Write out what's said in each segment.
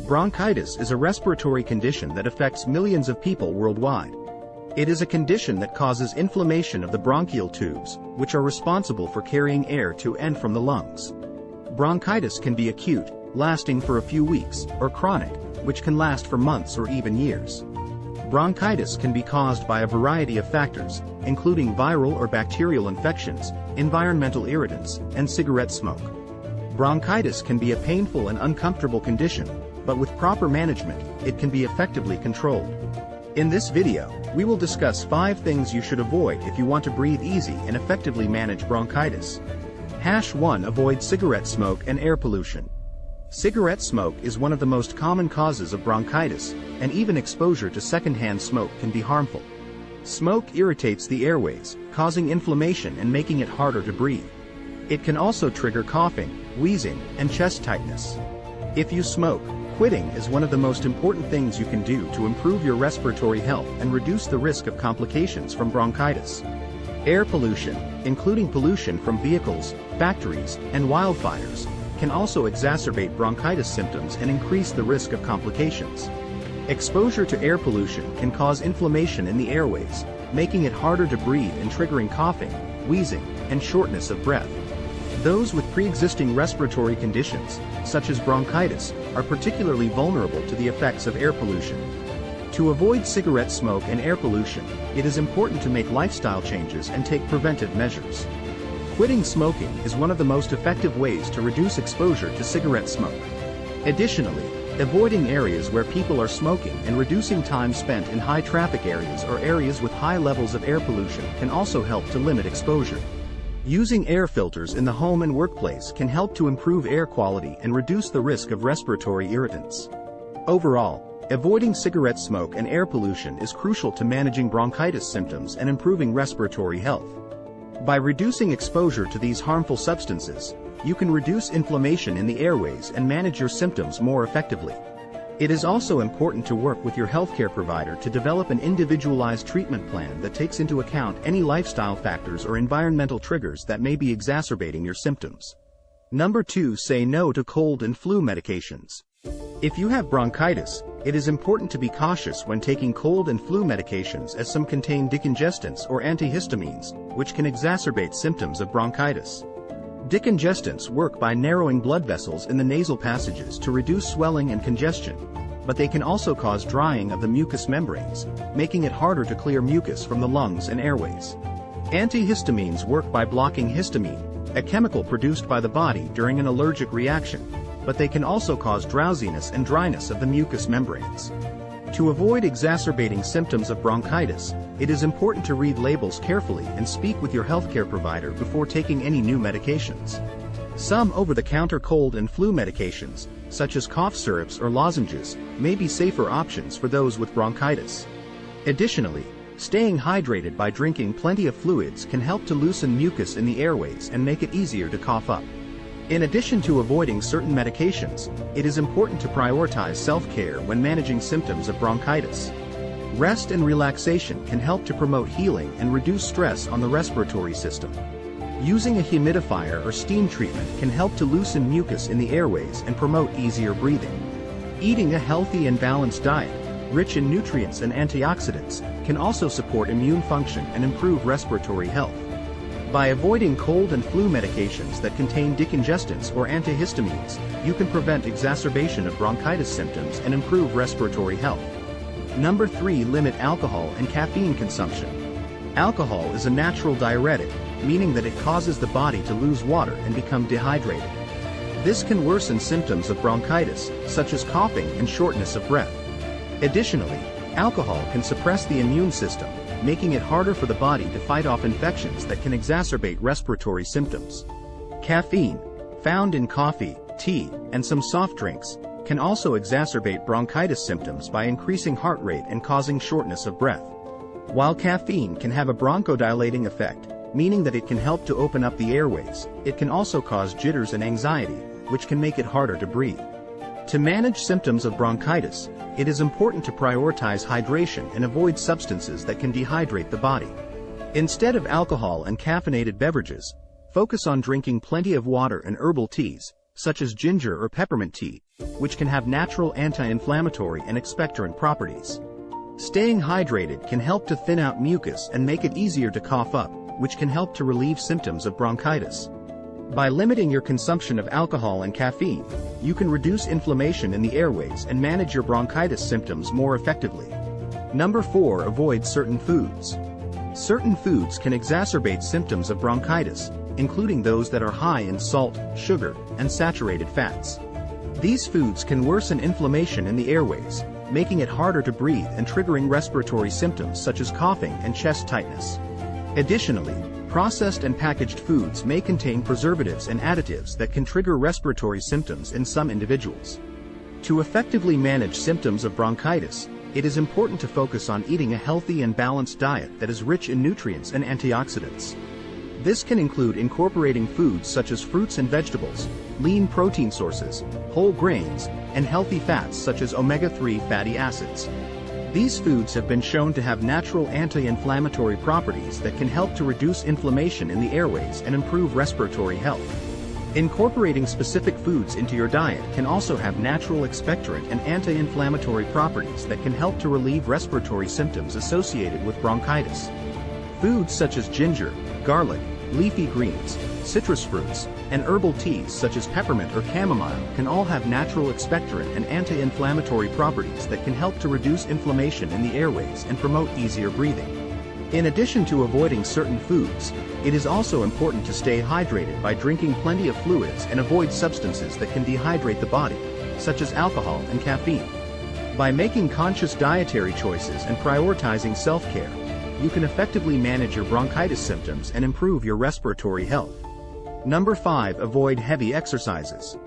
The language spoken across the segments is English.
Bronchitis is a respiratory condition that affects millions of people worldwide. It is a condition that causes inflammation of the bronchial tubes, which are responsible for carrying air to and from the lungs. Bronchitis can be acute, lasting for a few weeks, or chronic, which can last for months or even years. Bronchitis can be caused by a variety of factors, including viral or bacterial infections, environmental irritants, and cigarette smoke. Bronchitis can be a painful and uncomfortable condition, but with proper management, it can be effectively controlled. In this video, we will discuss 5 things you should avoid if you want to breathe easy and effectively manage bronchitis. 1. Avoid cigarette smoke and air pollution. Cigarette smoke is one of the most common causes of bronchitis, and even exposure to secondhand smoke can be harmful. Smoke irritates the airways, causing inflammation and making it harder to breathe. It can also trigger coughing, wheezing, and chest tightness. If you smoke, quitting is one of the most important things you can do to improve your respiratory health and reduce the risk of complications from bronchitis. Air pollution, including pollution from vehicles, factories, and wildfires, can also exacerbate bronchitis symptoms and increase the risk of complications. Exposure to air pollution can cause inflammation in the airways, making it harder to breathe and triggering coughing, wheezing, and shortness of breath. Those with pre-existing respiratory conditions, such as bronchitis, are particularly vulnerable to the effects of air pollution. To avoid cigarette smoke and air pollution, it is important to make lifestyle changes and take preventive measures. Quitting smoking is one of the most effective ways to reduce exposure to cigarette smoke. Additionally, avoiding areas where people are smoking and reducing time spent in high-traffic areas or areas with high levels of air pollution can also help to limit exposure. Using air filters in the home and workplace can help to improve air quality and reduce the risk of respiratory irritants. Overall, avoiding cigarette smoke and air pollution is crucial to managing bronchitis symptoms and improving respiratory health. By reducing exposure to these harmful substances, you can reduce inflammation in the airways and manage your symptoms more effectively. It is also important to work with your healthcare provider to develop an individualized treatment plan that takes into account any lifestyle factors or environmental triggers that may be exacerbating your symptoms. 2. Say no to cold and flu medications. If you have bronchitis, it is important to be cautious when taking cold and flu medications, as some contain decongestants or antihistamines, which can exacerbate symptoms of bronchitis. Decongestants work by narrowing blood vessels in the nasal passages to reduce swelling and congestion, but they can also cause drying of the mucous membranes, making it harder to clear mucus from the lungs and airways. Antihistamines work by blocking histamine, a chemical produced by the body during an allergic reaction, but they can also cause drowsiness and dryness of the mucous membranes. To avoid exacerbating symptoms of bronchitis, it is important to read labels carefully and speak with your healthcare provider before taking any new medications. Some over-the-counter cold and flu medications, such as cough syrups or lozenges, may be safer options for those with bronchitis. Additionally, staying hydrated by drinking plenty of fluids can help to loosen mucus in the airways and make it easier to cough up. In addition to avoiding certain medications, it is important to prioritize self-care when managing symptoms of bronchitis. Rest and relaxation can help to promote healing and reduce stress on the respiratory system. Using a humidifier or steam treatment can help to loosen mucus in the airways and promote easier breathing. Eating a healthy and balanced diet, rich in nutrients and antioxidants, can also support immune function and improve respiratory health. By avoiding cold and flu medications that contain decongestants or antihistamines, you can prevent exacerbation of bronchitis symptoms and improve respiratory health. 3. Limit alcohol and caffeine consumption. Alcohol is a natural diuretic, meaning that it causes the body to lose water and become dehydrated. This can worsen symptoms of bronchitis, such as coughing and shortness of breath. Additionally, alcohol can suppress the immune system, making it harder for the body to fight off infections that can exacerbate respiratory symptoms. Caffeine, found in coffee, tea, and some soft drinks, can also exacerbate bronchitis symptoms by increasing heart rate and causing shortness of breath. While caffeine can have a bronchodilating effect, meaning that it can help to open up the airways, it can also cause jitters and anxiety, which can make it harder to breathe. To manage symptoms of bronchitis, it is important to prioritize hydration and avoid substances that can dehydrate the body. Instead of alcohol and caffeinated beverages, focus on drinking plenty of water and herbal teas, such as ginger or peppermint tea, which can have natural anti-inflammatory and expectorant properties. Staying hydrated can help to thin out mucus and make it easier to cough up, which can help to relieve symptoms of bronchitis. By limiting your consumption of alcohol and caffeine, you can reduce inflammation in the airways and manage your bronchitis symptoms more effectively. Number 4. Avoid certain foods. Certain foods can exacerbate symptoms of bronchitis, including those that are high in salt, sugar, and saturated fats. These foods can worsen inflammation in the airways, making it harder to breathe and triggering respiratory symptoms such as coughing and chest tightness. Additionally, processed and packaged foods may contain preservatives and additives that can trigger respiratory symptoms in some individuals. To effectively manage symptoms of bronchitis, it is important to focus on eating a healthy and balanced diet that is rich in nutrients and antioxidants. This can include incorporating foods such as fruits and vegetables, lean protein sources, whole grains, and healthy fats such as omega-3 fatty acids. These foods have been shown to have natural anti-inflammatory properties that can help to reduce inflammation in the airways and improve respiratory health. Incorporating specific foods into your diet can also have natural expectorant and anti-inflammatory properties that can help to relieve respiratory symptoms associated with bronchitis. Foods such as ginger, garlic, leafy greens, citrus fruits, and herbal teas such as peppermint or chamomile can all have natural expectorant and anti-inflammatory properties that can help to reduce inflammation in the airways and promote easier breathing. In addition to avoiding certain foods, it is also important to stay hydrated by drinking plenty of fluids and avoid substances that can dehydrate the body, such as alcohol and caffeine. By making conscious dietary choices and prioritizing self-care, you can effectively manage your bronchitis symptoms and improve your respiratory health. Number 5. Avoid heavy exercises.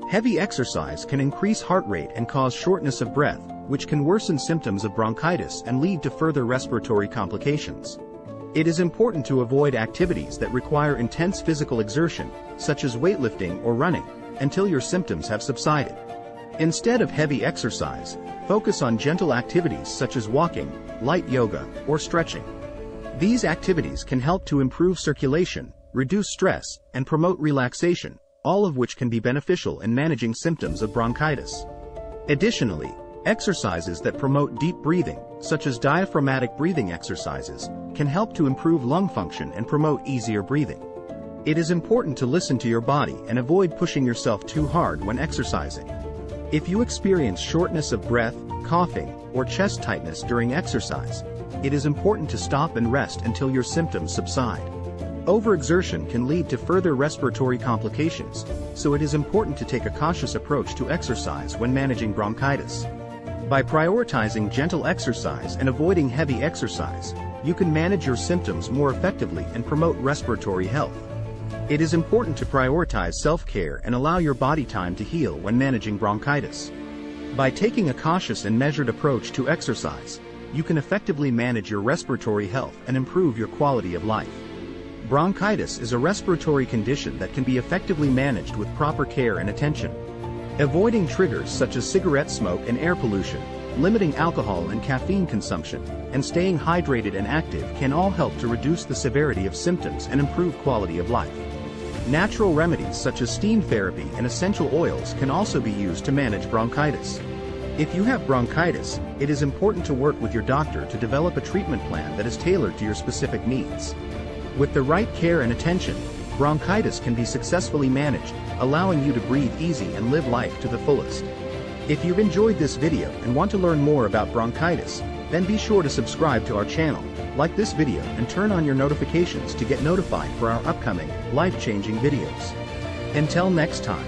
Heavy exercise can increase heart rate and cause shortness of breath, which can worsen symptoms of bronchitis and lead to further respiratory complications. It is important to avoid activities that require intense physical exertion, such as weightlifting or running, until your symptoms have subsided. Instead of heavy exercise, focus on gentle activities such as walking, light yoga, or stretching. These activities can help to improve circulation, reduce stress, and promote relaxation, all of which can be beneficial in managing symptoms of bronchitis. Additionally, exercises that promote deep breathing, such as diaphragmatic breathing exercises, can help to improve lung function and promote easier breathing. It is important to listen to your body and avoid pushing yourself too hard when exercising. If you experience shortness of breath, coughing, or chest tightness during exercise, it is important to stop and rest until your symptoms subside. Overexertion can lead to further respiratory complications, so it is important to take a cautious approach to exercise when managing bronchitis. By prioritizing gentle exercise and avoiding heavy exercise, you can manage your symptoms more effectively and promote respiratory health. It is important to prioritize self-care and allow your body time to heal when managing bronchitis. By taking a cautious and measured approach to exercise, you can effectively manage your respiratory health and improve your quality of life. Bronchitis is a respiratory condition that can be effectively managed with proper care and attention. Avoiding triggers such as cigarette smoke and air pollution, limiting alcohol and caffeine consumption, and staying hydrated and active can all help to reduce the severity of symptoms and improve quality of life. Natural remedies such as steam therapy and essential oils can also be used to manage bronchitis. If you have bronchitis, it is important to work with your doctor to develop a treatment plan that is tailored to your specific needs. With the right care and attention, bronchitis can be successfully managed, allowing you to breathe easy and live life to the fullest. If you've enjoyed this video and want to learn more about bronchitis, then be sure to subscribe to our channel, like this video, and turn on your notifications to get notified for our upcoming, life-changing videos. Until next time.